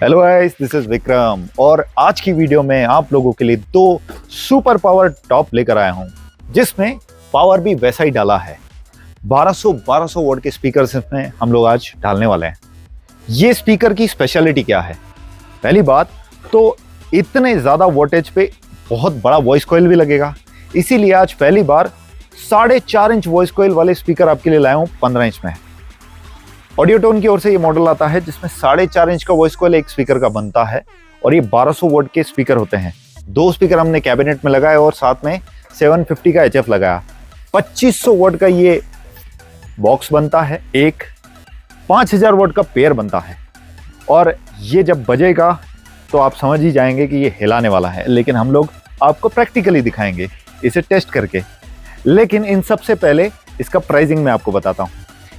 Hello guys, this is Vikram और आज की वीडियो में आप लोगों के लिए दो सुपर पावर टॉप लेकर आया हूं, जिसमें पावर भी वैसा ही डाला है। 1200 वॉट के स्पीकर्स इसमें हम लोग आज डालने वाले हैं। ये स्पीकर की स्पेशलिटी क्या है? पहली बात तो इतने ज्यादा वोल्टेज पे बहुत बड़ा वॉइस कॉइल भी लगेगा, इसीलिए आज पहली बार 4.5 इंच वॉइस कॉइल वाले स्पीकर आपके लिए लाया हूं 15 इंच में। ऑडियोटोन की ओर से ये मॉडल आता है जिसमें 4.5 इंच का वॉइस कॉइल एक स्पीकर का बनता है और ये 1200 वोल्ट के स्पीकर होते हैं। दो स्पीकर हमने कैबिनेट में लगाए और साथ में 750 का HF लगाया। 2500 वोल्ट का ये बॉक्स बनता है, एक 5000 वोल्ट का पेयर बनता है और ये जब बजेगा तो आप समझ ही जाएंगे कि ये हिलाने वाला है, लेकिन हम लोग आपको प्रैक्टिकली दिखाएंगे इसे टेस्ट करके। लेकिन इन सबसे पहले इसका प्राइसिंग मैं आपको बताता हूँ।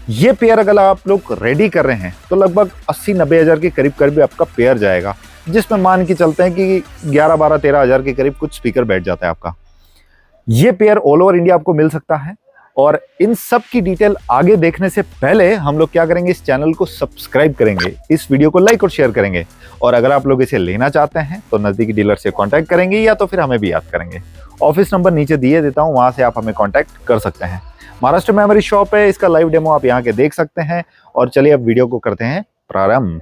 ये पेयर अगर आप लोग रेडी कर रहे हैं तो लगभग 80-90 हज़ार के करीब आपका पेयर जाएगा, जिसमें मान के चलते हैं कि 11-12-13 हज़ार के करीब कुछ स्पीकर बैठ जाता है आपका। ये पेयर ऑल ओवर इंडिया आपको मिल सकता है और इन सब की डिटेल आगे देखने से पहले हम लोग क्या करेंगे, इस चैनल को सब्सक्राइब करेंगे, इस वीडियो को लाइक और शेयर करेंगे और अगर आप लोग इसे लेना चाहते हैं तो नज़दीकी डीलर से कॉन्टैक्ट करेंगे या तो फिर हमें भी याद करेंगे। ऑफिस नंबर नीचे दिए देता हूँ, वहाँ से आप हमें कॉन्टैक्ट कर सकते हैं। महाराष्ट्र में हमारी शॉप है, इसका लाइव डेमो आप यहाँ के देख सकते हैं। और चलिए अब वीडियो को करते हैं प्रारंभ।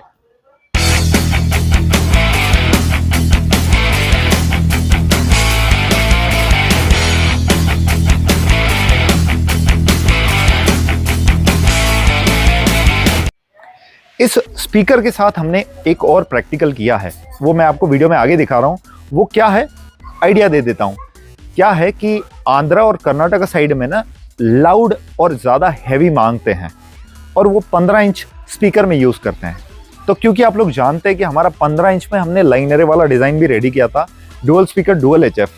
इस स्पीकर के साथ हमने एक और प्रैक्टिकल किया है, वो मैं आपको वीडियो में आगे दिखा रहा हूँ। वो क्या है, आइडिया दे देता हूँ। क्या है कि आंध्रा और कर्नाटक साइड में ना लाउड और ज़्यादा हैवी मांगते हैं और वो 15 इंच स्पीकर में यूज़ करते हैं। तो क्योंकि आप लोग जानते हैं कि हमारा 15 इंच में हमने लाइनरे वाला डिज़ाइन भी रेडी किया था, डुअल स्पीकर डुअल HF।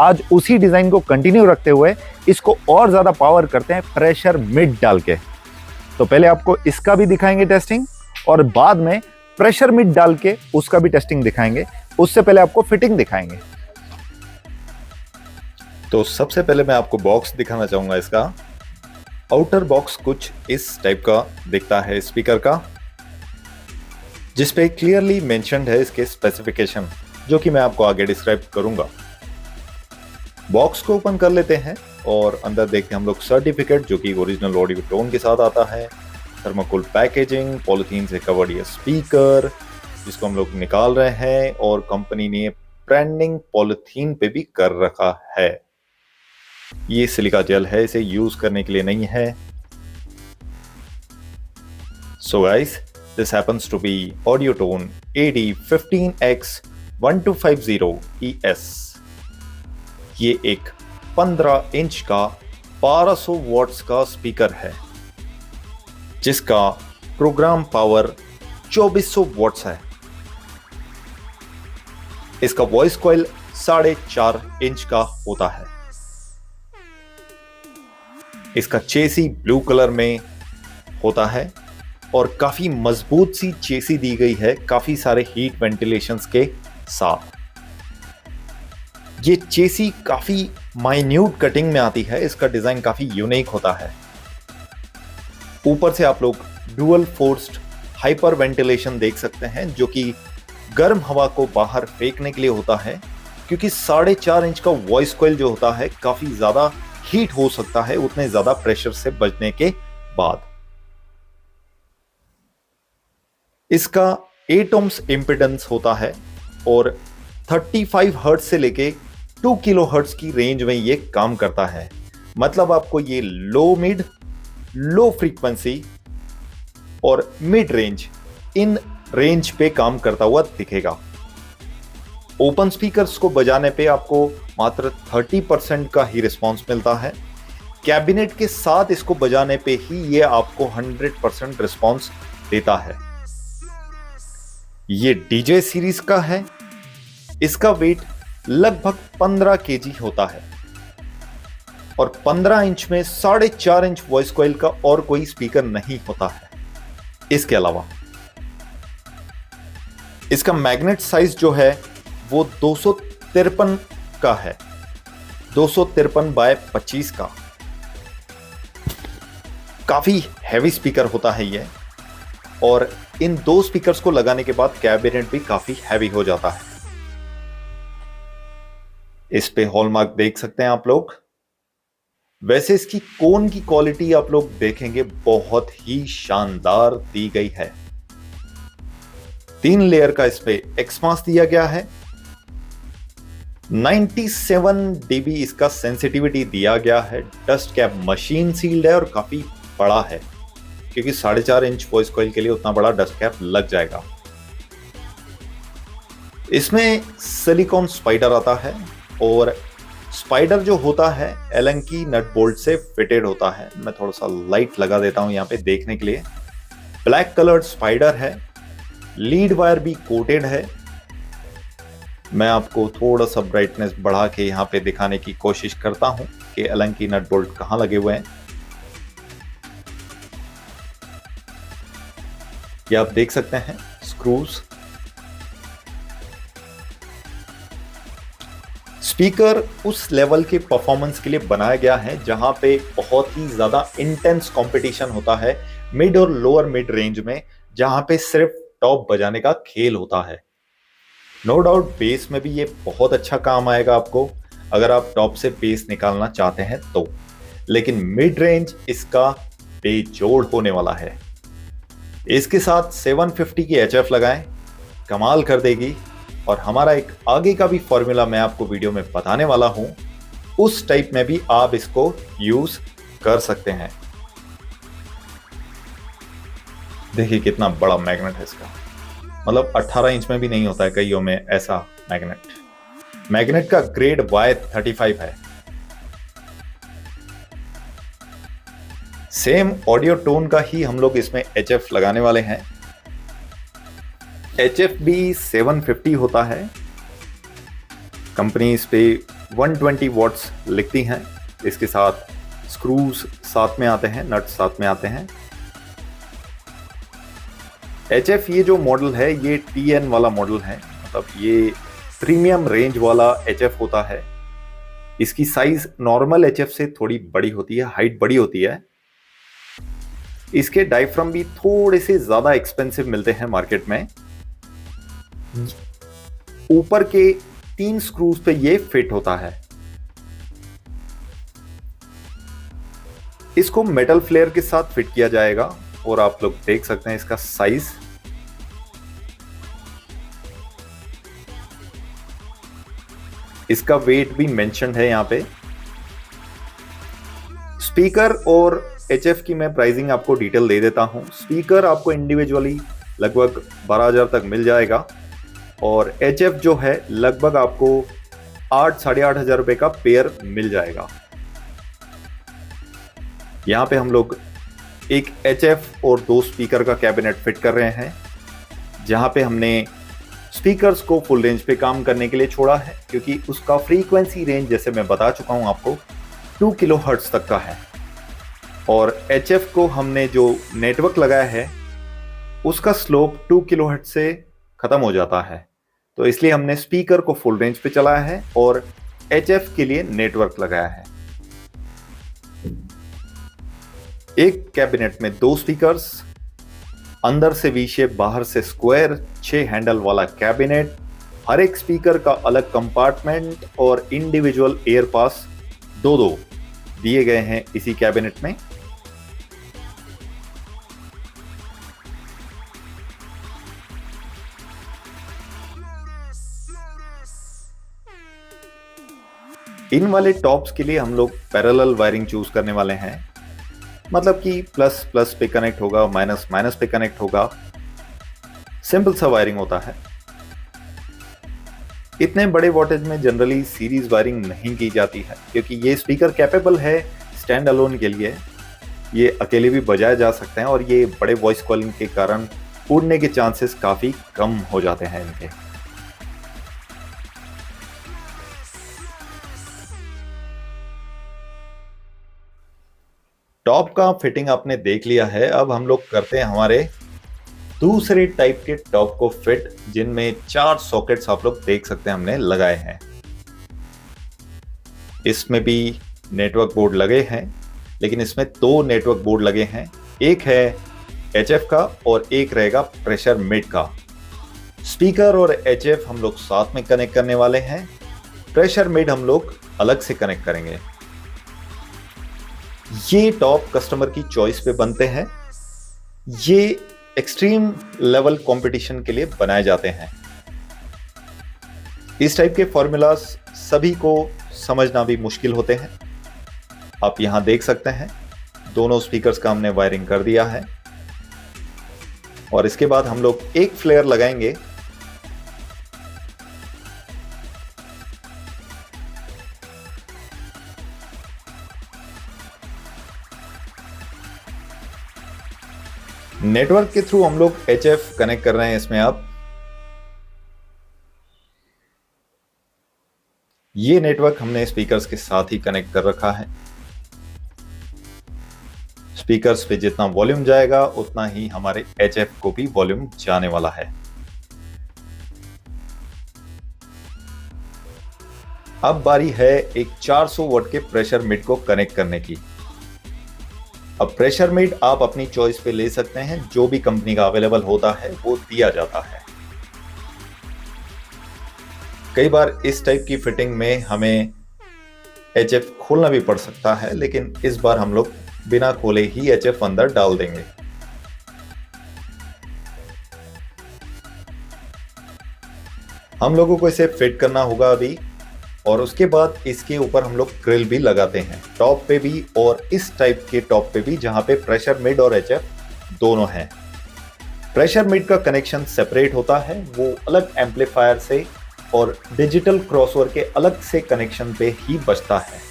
आज उसी डिज़ाइन को कंटिन्यू रखते हुए इसको और ज़्यादा पावर करते हैं प्रेशर मिड डाल के। तो पहले आपको इसका भी दिखाएंगे टेस्टिंग और बाद में प्रेशर मिड डाल के उसका भी टेस्टिंग दिखाएंगे। उससे पहले आपको फिटिंग दिखाएंगे। तो सबसे पहले मैं आपको बॉक्स दिखाना चाहूंगा। इसका आउटर बॉक्स कुछ इस टाइप का दिखता है स्पीकर का, जिसपे क्लियरली मेंशन्ड है इसके स्पेसिफिकेशन, जो कि मैं आपको आगे डिस्क्राइब करूंगा। बॉक्स को ओपन कर लेते हैं और अंदर देखते हैं हम लोग सर्टिफिकेट, जो कि ओरिजिनल ऑडियो टोन के साथ आता है। थर्माकोल पैकेजिंग, पॉलिथीन से कवर्ड ये स्पीकर जिसको हम लोग निकाल रहे हैं और कंपनी ने ब्रांडिंग पॉलिथीन पे भी कर रखा है। ये सिलिका जेल है, इसे यूज करने के लिए नहीं है। So guys, this happens to be Audiotone AD15X1250ES। ये एक 15 इंच का 1200 वॉट्स का स्पीकर है, जिसका प्रोग्राम पावर 2400 वॉट्स है। इसका वॉइस कॉइल 4.5 इंच का होता है। इसका चेसी ब्लू कलर में होता है और काफी मजबूत सी चेसी दी गई है, काफी सारे हीट वेंटिलेशंस के साथ। ये चेसी काफी माइन्यूट कटिंग में आती है, इसका डिजाइन काफी यूनिक होता है। ऊपर से आप लोग डुअल फोर्स्ड हाइपर वेंटिलेशन देख सकते हैं, जो कि गर्म हवा को बाहर फेंकने के लिए होता है, क्योंकि 4.5 इंच का वॉइस कॉइल जो होता है काफी ज्यादा हीट हो सकता है उतने ज्यादा प्रेशर से बचने के बाद। इसका 8 ohms इंपेडेंस होता है और 35 हर्ट्ज से लेके 2 किलो हर्ट्ज की रेंज में ये काम करता है। मतलब आपको ये लो मिड, लो फ्रीक्वेंसी और मिड रेंज, इन रेंज पे काम करता हुआ दिखेगा। ओपन स्पीकर्स को बजाने पे आपको मात्र 30% का ही रिस्पॉन्स मिलता है। कैबिनेट के साथ इसको बजाने पे ही ये आपको 100% रिस्पॉन्स देता है। ये DJ सीरीज का है। इसका वेट लगभग 15 kg होता है और 15 इंच में 4.5 इंच वॉइस कॉइल का और कोई स्पीकर नहीं होता है। इसके अलावा इसका मैग्नेट साइज जो है वो 253 का है, 253 बाय 25 का। काफी हैवी स्पीकर होता है ये और इन दो स्पीकर्स को लगाने के बाद कैबिनेट भी काफी हैवी हो जाता है। इस पे हॉलमार्क देख सकते हैं आप लोग। वैसे इसकी कोन की क्वालिटी आप लोग देखेंगे बहुत ही शानदार दी गई है। 3 लेयर का इस पे एक्समास दिया गया है। 97 dB इसका सेंसिटिविटी दिया गया है। डस्ट कैप मशीन सील्ड है और काफी बड़ा है, क्योंकि 4.5 इंच वॉइस कॉइल के लिए उतना बड़ा डस्ट कैप लग जाएगा। इसमें सिलिकॉन स्पाइडर आता है और स्पाइडर जो होता है एलेंकी नट बोल्ट से फिटेड होता है। मैं थोड़ा सा लाइट लगा देता हूं यहां पे देखने के लिए। ब्लैक कलर्ड स्पाइडर है, लीड वायर भी कोटेड है। मैं आपको थोड़ा सा ब्राइटनेस बढ़ा के यहां पे दिखाने की कोशिश करता हूं कि एलेंकी नट बोल्ट कहां लगे हुए हैं। ये आप देख सकते हैं स्क्रूज। स्पीकर उस लेवल के परफॉर्मेंस के लिए बनाया गया है जहां पे बहुत ही ज्यादा इंटेंस कंपटीशन होता है मिड और लोअर मिड रेंज में, जहां पे सिर्फ टॉप बजाने का खेल होता है। नो डाउट बेस में भी ये बहुत अच्छा काम आएगा आपको, अगर आप टॉप से बेस निकालना चाहते हैं तो। लेकिन मिड रेंज इसका बेजोड़ होने वाला है। इसके साथ 750 की HF लगाएं, कमाल कर देगी। और हमारा एक आगे का भी फॉर्मूला मैं आपको वीडियो में बताने वाला हूं, उस टाइप में भी आप इसको यूज कर सकते हैं। देखिए कितना बड़ा मैग्नेट है इसका, मतलब 18 इंच में भी नहीं होता है कईयों में ऐसा मैग्नेट। मैग्नेट का ग्रेड Y35 है। सेम ऑडियो टोन का ही हम लोग इसमें HF लगाने वाले हैं। HF भी 750 होता है। कंपनी इस पे 120 वॉट्स लिखती हैं। इसके साथ स्क्रूज साथ में आते हैं, नट्स साथ में आते हैं। HF ये जो मॉडल है ये TN वाला मॉडल है, मतलब ये प्रीमियम रेंज वाला HF होता है। इसकी साइज नॉर्मल HF से थोड़ी बड़ी होती है, हाइट बड़ी होती है। इसके डायफ्राम भी थोड़े से ज्यादा एक्सपेंसिव मिलते हैं मार्केट में। ऊपर के 3 स्क्रूज पे ये फिट होता है। इसको मेटल फ्लेयर के साथ फिट किया जाएगा और आप लोग देख सकते हैं इसका साइज। इसका वेट भी मेंशन्ड है यहां पे। स्पीकर और HF की मैं प्राइसिंग आपको डिटेल दे देता हूं। स्पीकर आपको इंडिविजुअली लगभग 12,000 तक मिल जाएगा और HF जो है लगभग आपको 8-8,500 रुपए का पेयर मिल जाएगा। यहां पे हम लोग एक HF और 2 स्पीकर का कैबिनेट फिट कर रहे हैं, जहां पे हमने स्पीकर्स को फुल रेंज पे काम करने के लिए छोड़ा है, क्योंकि उसका फ्रीक्वेंसी रेंज जैसे मैं बता चुका हूं आपको 2 किलोहर्ट्ज तक का है। और HF को हमने जो नेटवर्क लगाया है उसका स्लोप 2 किलोहर्ट्ज से खत्म हो जाता है, तो इसलिए हमने स्पीकर को फुल रेंज पे चलाया है और HF के लिए नेटवर्क लगाया है। एक कैबिनेट में 2 स्पीकर्स, अंदर से वी शेप बाहर से स्क्वायर, 6 हैंडल वाला कैबिनेट, हर एक स्पीकर का अलग कंपार्टमेंट और इंडिविजुअल एयर पास 2-2 दिए गए हैं इसी कैबिनेट में। इन वाले टॉप्स के लिए हम लोग पैरेलल वायरिंग चूज करने वाले हैं, मतलब कि प्लस प्लस पे कनेक्ट होगा, माइनस माइनस पे कनेक्ट होगा। सिंपल सा वायरिंग होता है। इतने बड़े वोल्टेज में जनरली सीरीज वायरिंग नहीं की जाती है, क्योंकि ये स्पीकर कैपेबल है स्टैंड अलोन के लिए, ये अकेले भी बजाए जा सकते हैं और ये बड़े वॉइस कॉलिंग के कारण उड़ने के चांसेस काफी कम हो जाते हैं इनके। टॉप का फिटिंग आपने देख लिया है। अब हम लोग करते हैं हमारे दूसरे टाइप के टॉप को फिट, जिनमें 4 सॉकेट्स आप लोग देख सकते हैं हमने लगाए हैं। इसमें भी नेटवर्क बोर्ड लगे हैं, लेकिन इसमें 2 नेटवर्क बोर्ड लगे हैं। एक है HF का और एक रहेगा प्रेशर मिड का। स्पीकर और HF हम लोग साथ में कनेक्ट करने वाले हैं, प्रेशर मिड हम लोग अलग से कनेक्ट करेंगे। ये टॉप कस्टमर की चॉइस पे बनते हैं, ये एक्सट्रीम लेवल कंपटीशन के लिए बनाए जाते हैं। इस टाइप के फॉर्मूलाज सभी को समझना भी मुश्किल होते हैं। आप यहां देख सकते हैं दोनों स्पीकर्स का हमने वायरिंग कर दिया है और इसके बाद हम लोग एक फ्लेयर लगाएंगे। नेटवर्क के थ्रू हम लोग HF कनेक्ट कर रहे हैं इसमें। अब ये नेटवर्क हमने स्पीकर्स के साथ ही कनेक्ट कर रखा है। स्पीकर्स पे जितना वॉल्यूम जाएगा उतना ही हमारे HF को भी वॉल्यूम जाने वाला है। अब बारी है एक 400 वॉट के प्रेशर मिड को कनेक्ट करने की। अब प्रेशर मिड आप अपनी चॉइस पे ले सकते हैं, जो भी कंपनी का अवेलेबल होता है वो दिया जाता है। कई बार इस टाइप की फिटिंग में हमें HF खोलना भी पड़ सकता है, लेकिन इस बार हम लोग बिना खोले ही HF अंदर डाल देंगे। हम लोगों को इसे फिट करना होगा अभी, और उसके बाद इसके ऊपर हम लोग ग्रिल भी लगाते हैं, टॉप पे भी और इस टाइप के टॉप पे भी, जहां पे प्रेशर मिड और HF दोनों हैं। प्रेशर मिड का कनेक्शन सेपरेट होता है, वो अलग एम्पलीफायर से और डिजिटल क्रॉसओवर के अलग से कनेक्शन पे ही बचता है।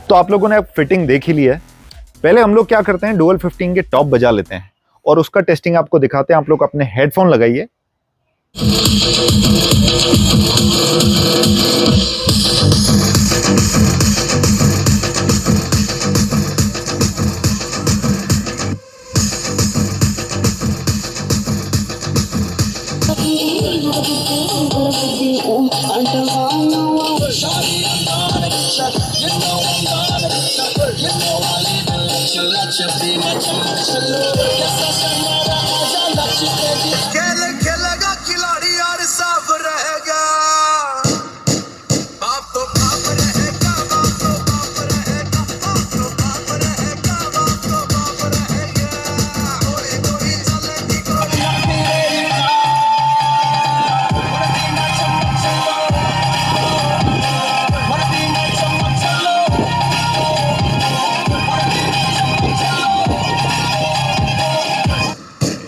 तो आप लोगों ने अब फिटिंग देख ही ली है। पहले हम लोग क्या करते हैं, डुअल 15 के टॉप बजा लेते हैं और उसका टेस्टिंग आपको दिखाते हैं। आप लोग अपने हेडफोन लगाइए। खेलेगा खिलाड़ी यार साफ रहेगा। बाप तो बाप रहेगा, बाप तो बाप रहेगा, बाप तो बाप रहेगा, बाप तो बाप रहेगा। गोली गोली चलेगी गोली।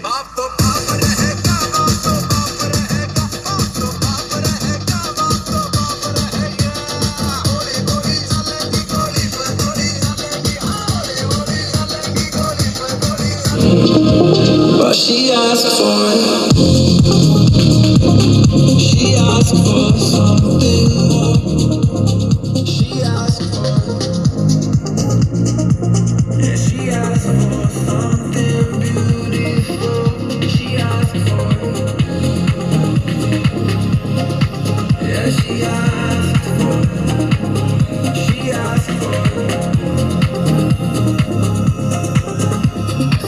बाप तो बाप रहेगा, बाप तो बाप रहेगा, बाप तो बाप रहेगा, बाप तो बाप रहेगा। गोली गोली चलेगी गोली पे गोली चलेगी, गोली गोली चलेगी गोली पे गोली चलेगी। But she asked for it. She asked for something more. She asked for it. Yeah, she asked for something beautiful. She asked for it. Yeah, she asked for it. She asked for it.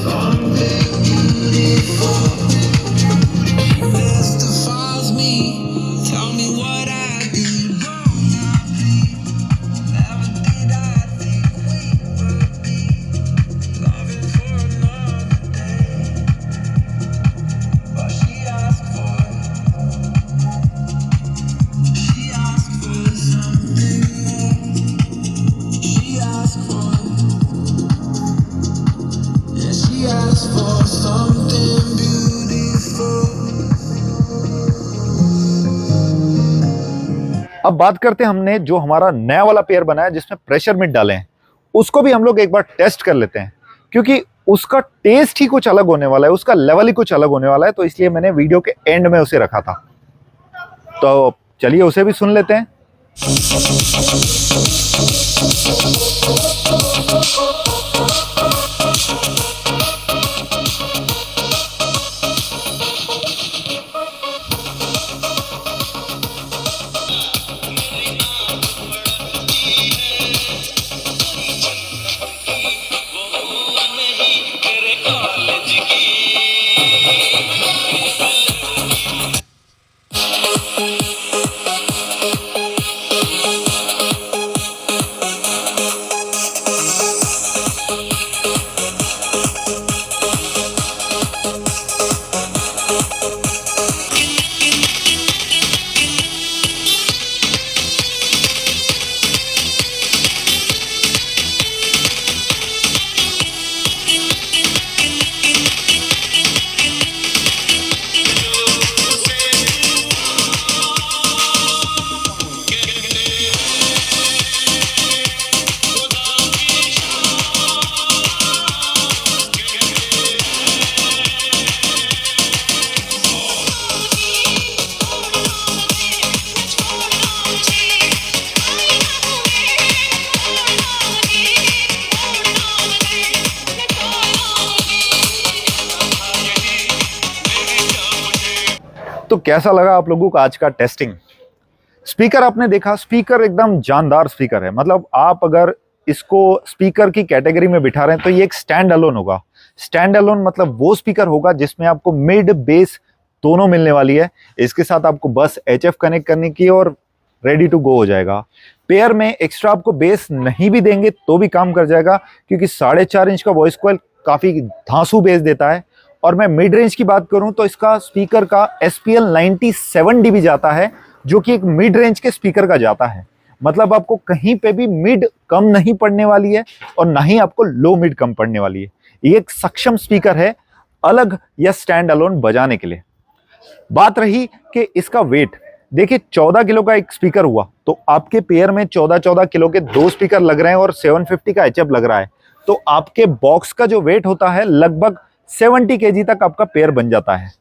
Something beautiful. Mystifies me. Tell me what I did wrong. Never did I think we would be loving for another day. But she asked for it. She asked for something more. She asked for it. Yeah, she asked for something beautiful. अब बात करते हैं, हमने जो हमारा नया वाला pair बनाया जिसमें प्रेशर मिड डाले हैं, उसको भी हम लोग एक बार टेस्ट कर लेते हैं, क्योंकि उसका टेस्ट ही कुछ अलग होने वाला है, उसका लेवल ही कुछ अलग होने वाला है। तो इसलिए मैंने वीडियो के एंड में उसे रखा था। तो चलिए उसे भी सुन लेते हैं। तो कैसा लगा आप लोगों को आज का टेस्टिंग? स्पीकर आपने देखा, स्पीकर एकदम जानदार स्पीकर है। मतलब आप अगर इसको स्पीकर की कैटेगरी में बिठा रहे हैं तो ये एक स्टैंड अलोन होगा। स्टैंड अलोन मतलब वो स्पीकर होगा जिसमें आपको मिड बेस दोनों मिलने वाली है। इसके साथ आपको बस HF कनेक्ट करने की और रेडी टू गो हो जाएगा। पेयर में एक्स्ट्रा आपको बेस नहीं भी देंगे तो भी काम कर जाएगा, क्योंकि 4.5 इंच का वॉइस कॉइल काफी धांसू बेस देता है। और मैं मिड रेंज की बात करूं तो इसका स्पीकर का SPL 97 dB जाता है, जो कि एक मिड रेंज के स्पीकर का जाता है। मतलब आपको कहीं पे भी मिड कम नहीं पड़ने वाली है और ना ही आपको लो मिड कम पड़ने वाली है। ये एक सक्षम स्पीकर है अलग या स्टैंड अलोन बजाने के लिए। बात रही कि इसका वेट, देखिए 14 किलो का एक स्पीकर हुआ तो आपके पेयर में 14 किलो के 2 स्पीकर लग रहे हैं और 750 का HF लग रहा है, तो आपके बॉक्स का जो वेट होता है लगभग 70 kg तक आपका पेयर बन जाता है।